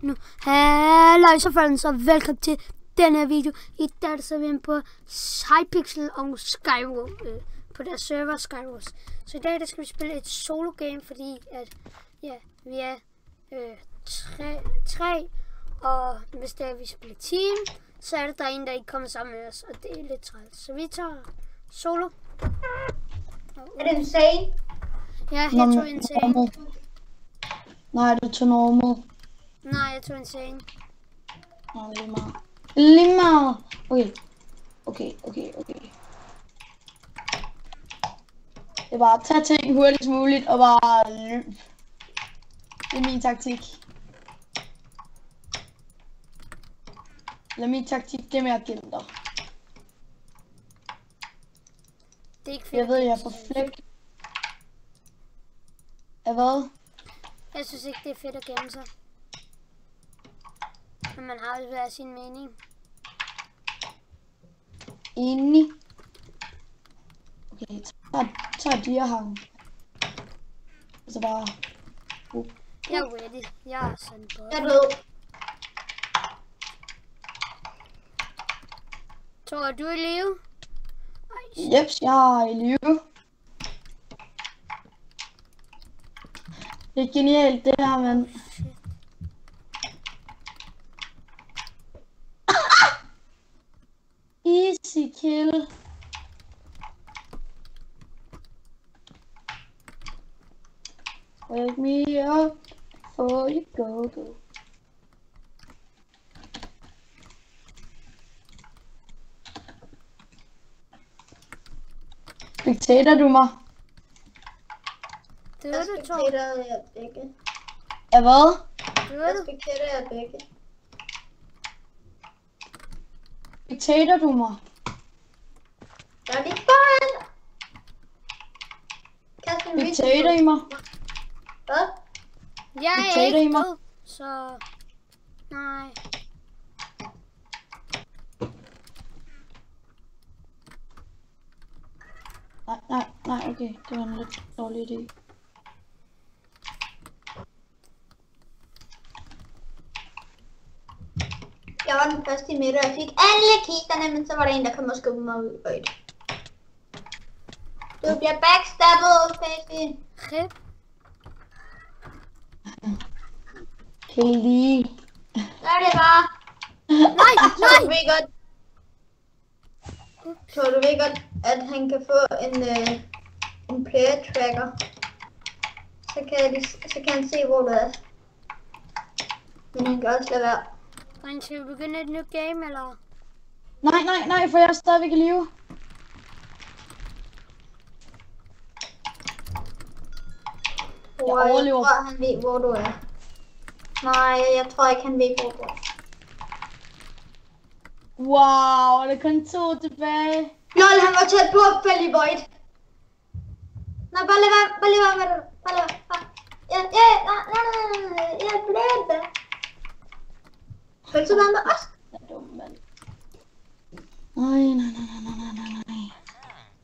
nu. Halløj så folkens, og velkommen til denne her video. I dag så er vi inde på Hypixel og Skywars på deres server Skywars. Så i dag der skal vi spille et solo game, fordi at ja, vi er tre, og hvis det er vi spiller team, så er det der en der ikke kommer sammen med os, og det er lidt træls. Så vi tager solo. Er det insane? Ja, jeg tog insane. Nej, du tog normal. Nej, jeg tog insane. Nej, lige meget. Okay. Det er bare at tage ting hurtigst muligt og bare løb. Det er min taktik. Eller min taktik, det er med at gemme dig. Det er ikke fedt. Jeg ved, jeg er på flæk. Hvad? Jeg synes ikke, det er fedt at gemme sig. Men man har jo hver sin mening. Enig. Okay, tager dyrehang. Og så bare... Jeg er ready. Jeg er sådan på. Jeg ved. Tror er du i live? Jeps, jeg er i live. Det er genialt det her, mand. Easy kill. Wake me up before you go. Diktater du mig? Det er det, Tor. Respekterer jeg begge. Ja, hvad? Det er det. Respekterer jeg begge. Diktater du mig? Jeg er lige foran. Kast en Diktater i mig? Hvad? Jeg er Diktater i ikke mig? død, så... Nej. Nej, okay. Det var en lidt dårlig idé. Jeg var den første i midten, og jeg fik alle kisterne, men så var der en, der kom og skubbede mig ud højt. Du bliver backstabbet, Facey. Rip. Heldig. Så er det bare. Nej. Tror du ved godt, at han kan få en player tracker? Så kan han se, hvor du er. Men han kan også lade være. Dreng, skal vi begynde et nyt game, eller? Nej, for jeg er stadigvæk i live. overlever. Jeg tror, han ved, hvor du er. Nej, jeg tror ikke, han ved, hvor du er. Wow, der er kun 2 tilbage. Lol, han var tæt på at falde i void. Nej, bare lad være med det. Bare lad være. Nej, jeg er blød. Følte du med os? Jeg er dum, mand. Nej.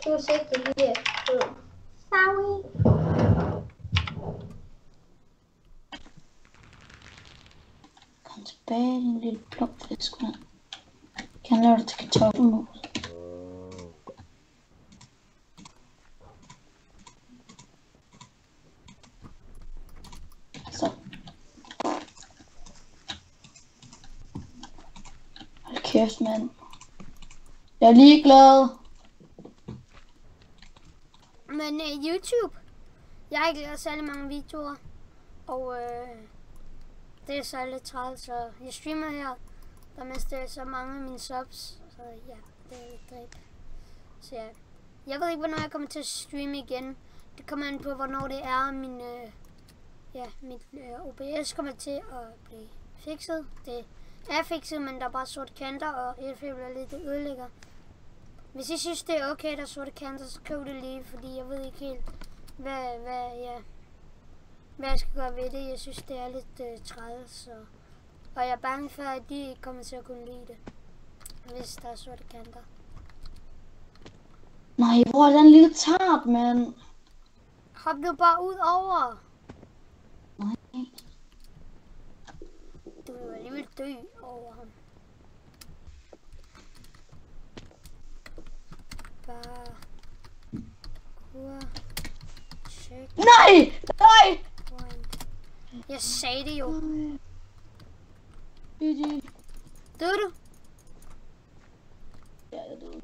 Du har set det lige. Sorry. Kom tilbage, din lille plumpfisk, mand. Kan jeg lave det til kartoffelmos? Så. Hold kæft, mand. Jeg er ligeglad. Men YouTube. Jeg har ikke lavet særlig mange videoer. Og det er så lidt træls, så jeg streamer her. Der mister jeg så mange af mine subs. Så ja, det er lidt dræbt. Så ja. Jeg ved ikke, hvornår jeg kommer til at streame igen. Det kommer an på, hvornår det er, mit OBS kommer til at blive fikset. Det er fikset, men der er bare sorte kanter, og Elfable er lidt ødelægger. Hvis I synes, det er okay, der er sorte kanter, så køb det lige, fordi jeg ved ikke helt, hvad jeg skal gøre ved det. Jeg synes, det er lidt træls, og jeg er bange for, at de ikke kommer til at kunne lide det, hvis der er sorte kanter. Nej, hvor er den lille tart, mand? Hop nu bare ud over. Nej. Du vil alligevel dø over ham. Bare... Kur... Check... Nej! Nej! Point. Jeg sagde det jo. GG. Døde du? Ja, jeg døde.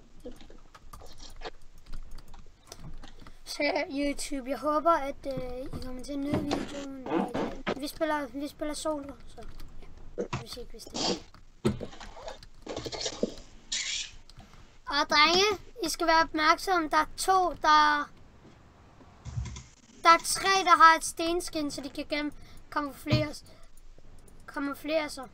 Så YouTube, jeg håber, at I kommer til at nyde videoen. Vi spiller solo, så ja, hvis I ikke vidste det. Og drenge, I skal være opmærksomme. Der er tre, der har et stenskin, så de kan kamuflere sig.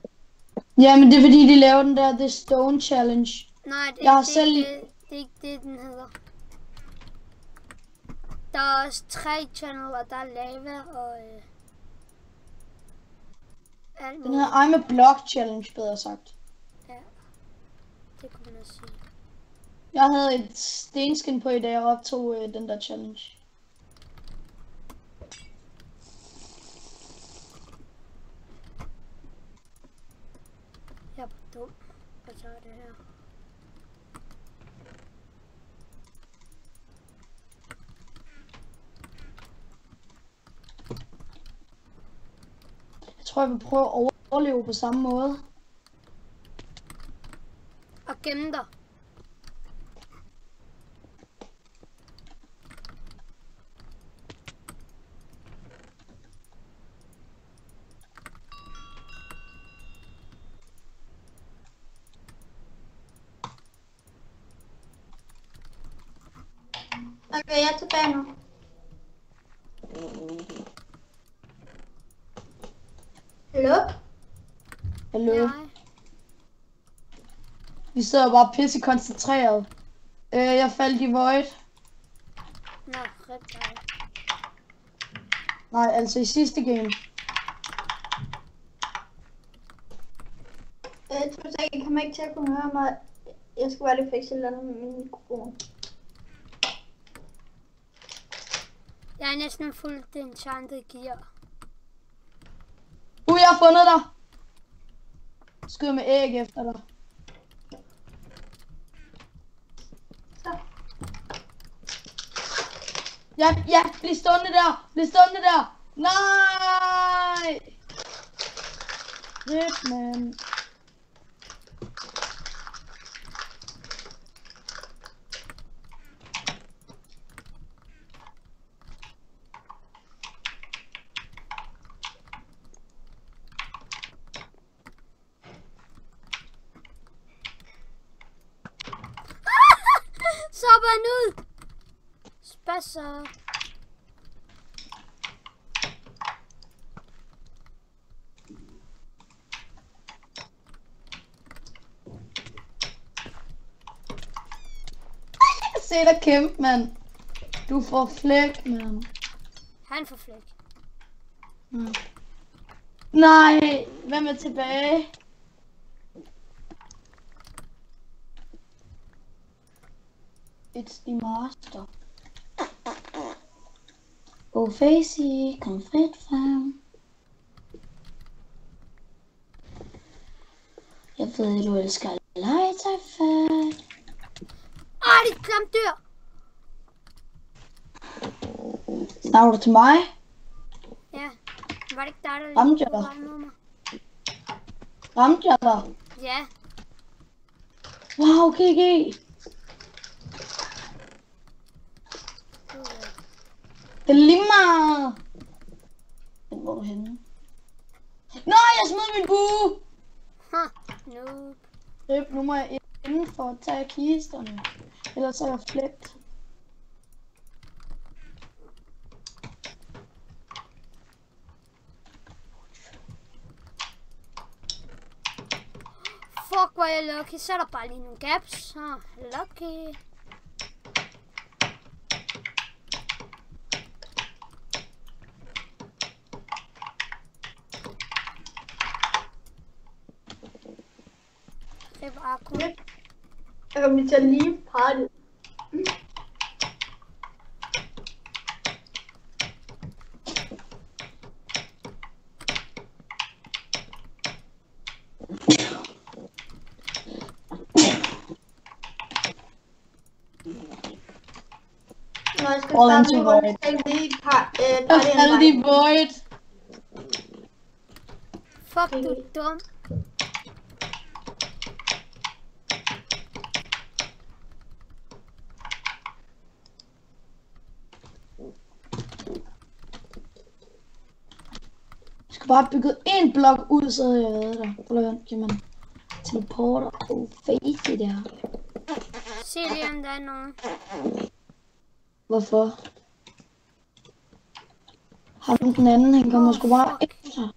Ja, men det er fordi, de laver den der The Stone Challenge. Nej, det Jeg har er selv- ikke det, den hedder. Der er også 3 channel, og der er lava og alt Den muligt. hedder I'm a Block Challenge, bedre sagt. Ja, det kunne man også sige. Jeg havde et stenskin på i dag, og optog den der challenge. Jeg er dum og tager det her. Jeg tror, jeg vil prøve at overleve på samme måde. Og gemme dig. Okay, jeg er tilbage nu. Hallo? Hallo? Ja. Vi sidder bare pisse koncentreret. Jeg faldt i void. Nå, rip dig. Nej, altså i sidste game. Jeg tror ikke, jeg kommer ikke til at kunne høre mig. Jeg skal bare lige fikse et eller andet med min mikrofon. Jeg er næsten fuldt enchanted gear. Jeg har fundet dig. Skyd med æg efter dig. Så. Ja, bliv stående der. Bliv stående der. Nej! Rip, man. Så var han ud! Spasser. Se dig kæmpe, mand. Du får flæk, mand. Han får flæk. Nej, hvem er tilbage? It's the master. Oh, Facey, kom frit frem. Jeg ved, du elsker at lege dig fat. Dit klamt dyr! Snakker du til mig? Ja, var det ikke dig, der Ramte lige jeg på dig? vej mod mig? Ramte jeg dig? Ja, Wow, GG. Det er lige meget. Hvor er du henne? Nej, jeg smed min bue. noob. Rip, nu må jeg inden for at tage kisterne. Ellers er jeg flægt. Fuck, hvor er jeg lucky. Så er der bare lige nogle gaps. Lucky. Det var akku. Jeg kommer til at lige party. Når jeg skal All starte into en runde, void. så skal jeg lige party Alle invite. de void. Fuck, du er dum. Jeg skal bare bygge en blok ud, så havde jeg været der. Hvordan kan man teleporter og face i der? Se lige om der er nogen. Hvorfor? Ham den anden, han kommer sgu bare efter.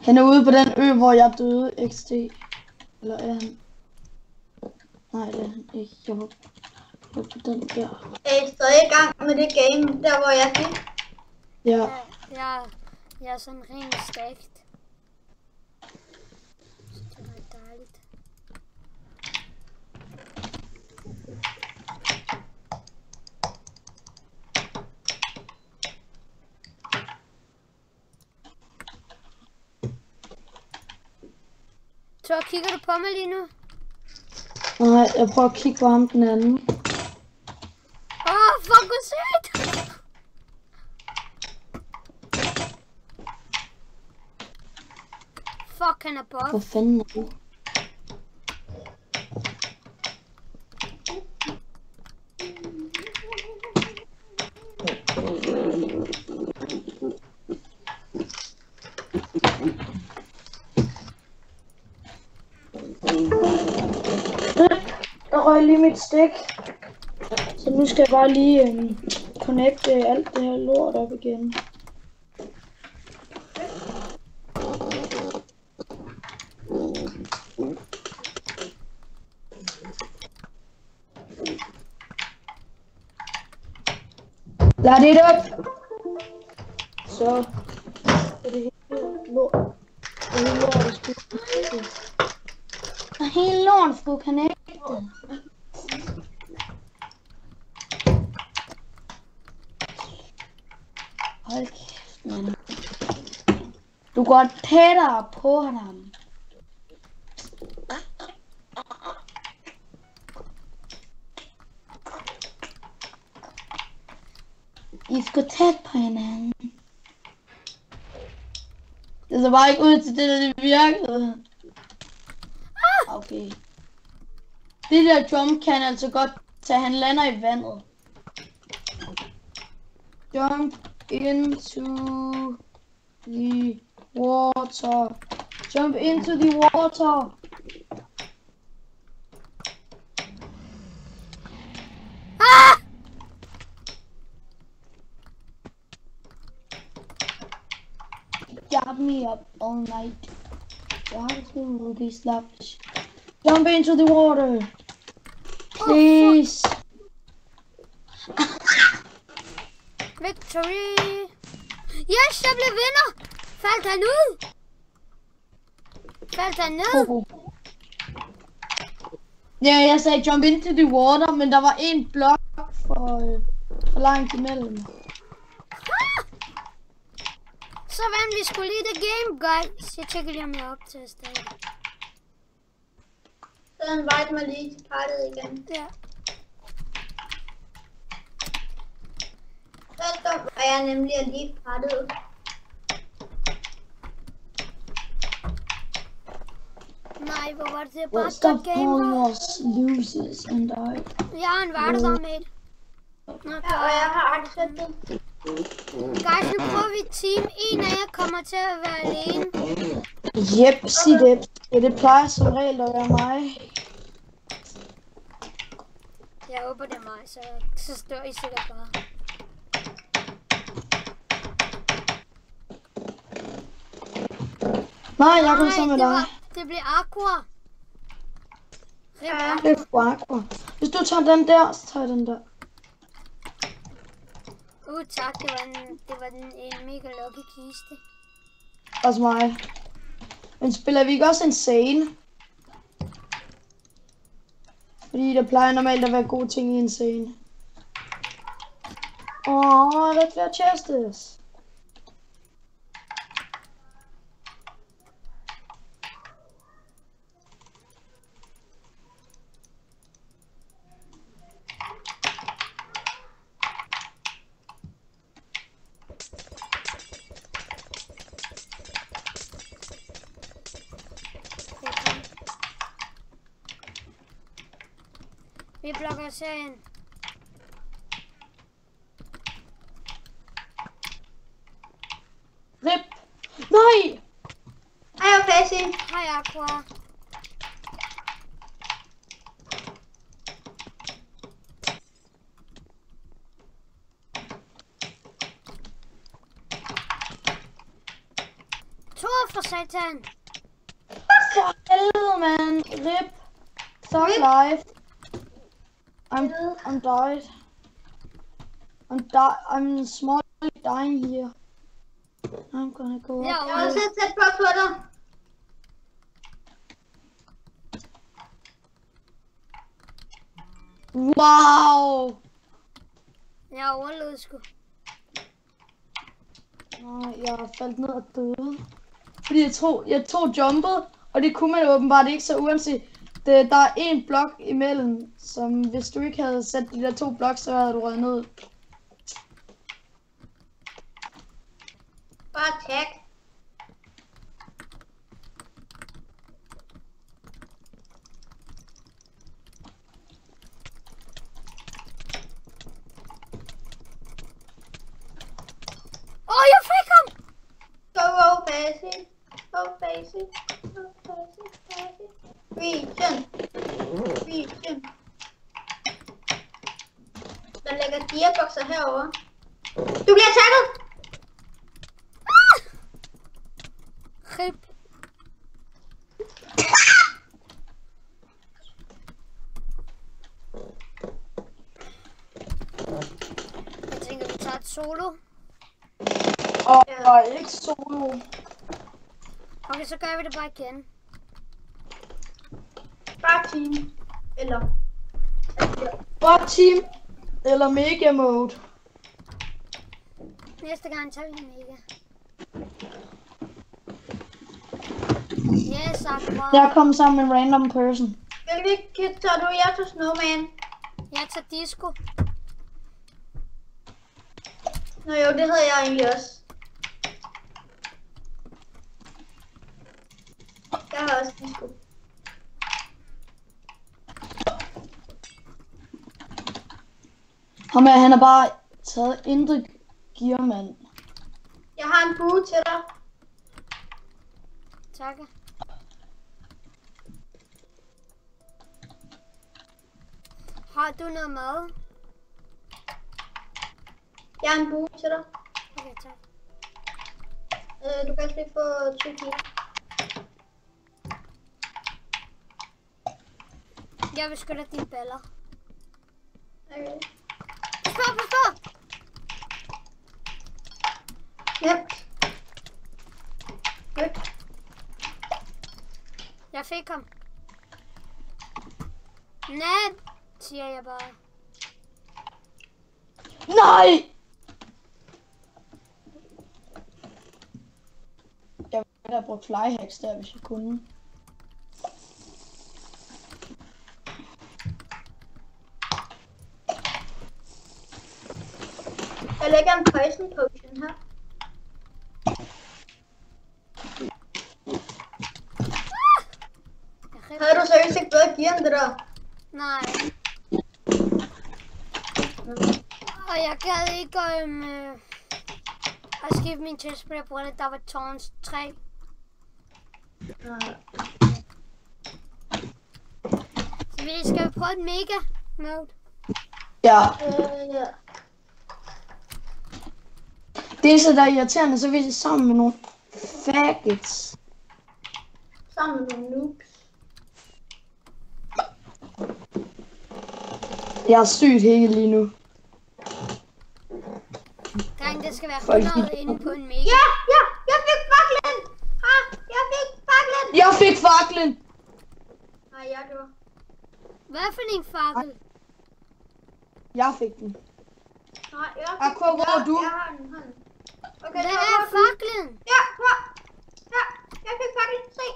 Han er ude på den ø, hvor jeg døde XD. Eller er han? Nej, det er han ikke. Jeg var på den der. Jeg er stadig i gang med det game, der hvor jeg fik. Ja. Jeg er sådan rent stagt. Det var dejligt. Så kigger du på mig lige nu? Nej, jeg prøver at kigge på ham den anden. Fuck, hvor sygt! Fuck, han er buff. Hvor fanden er du? Der røg lige mit stik. Så nu skal jeg bare lige connecte alt det her lort op igen. Lad det op! Så er det hele lort. Det hele lort skulle connecte. Og hele lort skulle connecte. Hold kæft, mand. Du går tættere på ham. I skal tæt på hinanden. Det så bare ikke ud til det, der det virkede. Okay. Det der jump kan altså godt tage, han lander i vandet. Jump into the water. Jump into the water. Got me up all night. Got to be slapped. Jump into the water. Please. Victory! Yes, jeg blev vinder! Faldt han ud? Faldt han ned? Ja, jeg sagde jump into the water, men der var en blok for langt imellem. Så vandt vi skulle lige det game, guys. Jeg tjekker lige, om jeg er optaget stadig. Så invite mig lige til partiet igen. Ja. Så er jeg nemlig lige partiet. Nej, hvor var det bare What's the et game, hvor... almost loses and I... Jeg har en værter der med. Ja, og jeg har acceptet. Guys, nu prøver vi team. En af jer kommer til at være alene. Jep, sig det. Ja, det plejer som regel at være mig. Jeg håber det er mig, så står I sikkert bare. Nej, jeg kommer sammen med dig. Det bliver Aqua. Ja. Det er sgu Aqua. Hvis du tager den der, så tager jeg den der. Tak, det var en mega lucky kiste. Også mig. Men spiller vi ikke også Insane? Fordi der plejer normalt at være gode ting i Insane. Let's go Chestes. Vi blokker serien. Rip. Nej! Hej, Opasi. Hej, Aqua. For satan. For helvede, man. Rip. Suck life. I'm died. I'm small dying here. I'm gonna go up. Jeg er også tæt på dig. Wow. Jeg overlevede sgu. Nej, jeg faldt ned og døde. Fordi jeg tog jumpet, og det kunne man åbenbart ikke, så uanset der er en blok imellem, som hvis du ikke havde sat de der 2 blok, så havde du røget ned. Bare tag. Jeg fik ham! Go, Opasi. Opasi. Opasi. Region. Der ligger gearboxer herovre. Du bliver tagget! Rip. Jeg tænker, vi tager et solo. Og ikke solo. Okay, så gør vi det bare igen. Bare team. Eller... Bare team eller mega mode. Næste gang tager vi mega. Yes, Aqua. Jeg kom sammen med en random person. Hvilket tager du? Jeg tager Snowman. Jeg tager disco. Nå jo, det havde jeg egentlig også. Jeg har også disco. Ham her, han har bare taget intet gear, mand. Jeg har en bue til dig. Tak. Har du noget mad? Jeg har en bue til dig. Okay, tak. Du kan også lige få 2 kilo. Jeg beskytter dine baller. Okay. Pas på! Nemt. Good. Jeg fik ham. Nej, siger jeg bare. Nej! Jeg ville have brugt flyhacks der, hvis jeg kunne. Jeg lægger en poison potion her. Havde du seriøst ikke bedre gear end det der? Nej. Og jeg gad ikke at skifte min chestplate på grund af, at der var tårns 3. Så vi skal prøve et mega mode. Ja. Ja. Det eneste, der er irriterende, så er vi sammen med nogle faggots. Sammen med nogle noobs. Jeg er sygt hækket lige nu. Dreng, det skal være 100 inde på en mega. Ja! Jeg fik faklen! Jeg fik faklen! Jeg fik faklen! Nej, jeg gjorde. Hvad for en fakkel? Jeg fik den. Nej, jeg fik Aqua, hvor er du? Jeg har den. Okay, Hvad er faklen? Ja, prøv. Ja, jeg fik faklen. Se.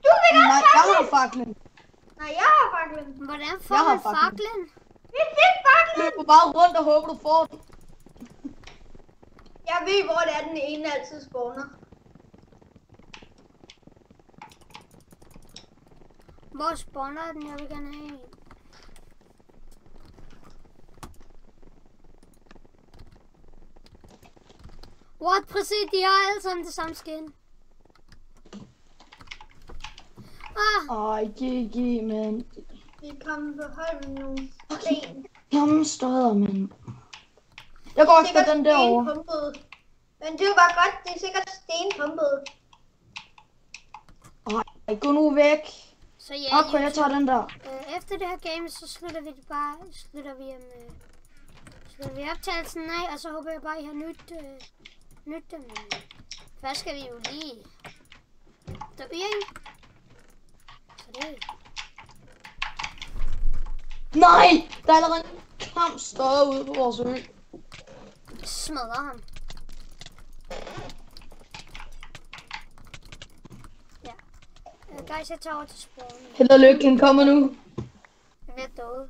Du fik også Nej, jeg har faklen. Nej, jeg har faklen. Hvordan får Jeg har man faklen. faklen? Vi fik faklen. Løber bare rundt og håber, du får den. Jeg ved, hvor det er, den ene altid spawner. Hvor spawner den? Jeg vil gerne have en. What? Præcis, de har alle sammen det samme skin. Ej, GG, mand. Vi kan beholde nogle sten. Jamen, støder, mand. Jeg går efter den derovre. Stenpumpet. Men det er jo bare godt, det er sikkert stenpumpet. Ej, gå nu væk. Så ja, Okay, jeg tager den der. efter det her game, så slutter vi optagelsen af, og så håber jeg bare, I har nyt dem. Først skal vi jo lige derude. Så det. Nej! Der er allerede en kamp støder ude på vores ø. Smadrer ham. Ja. Guys, jeg tager over til spawn. Held og lykke, han kommer nu. Jeg er død.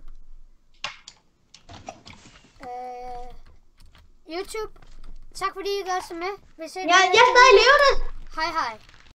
YouTube, tak fordi I gør så med. Ja, jeg er stadig levende. Hej hej.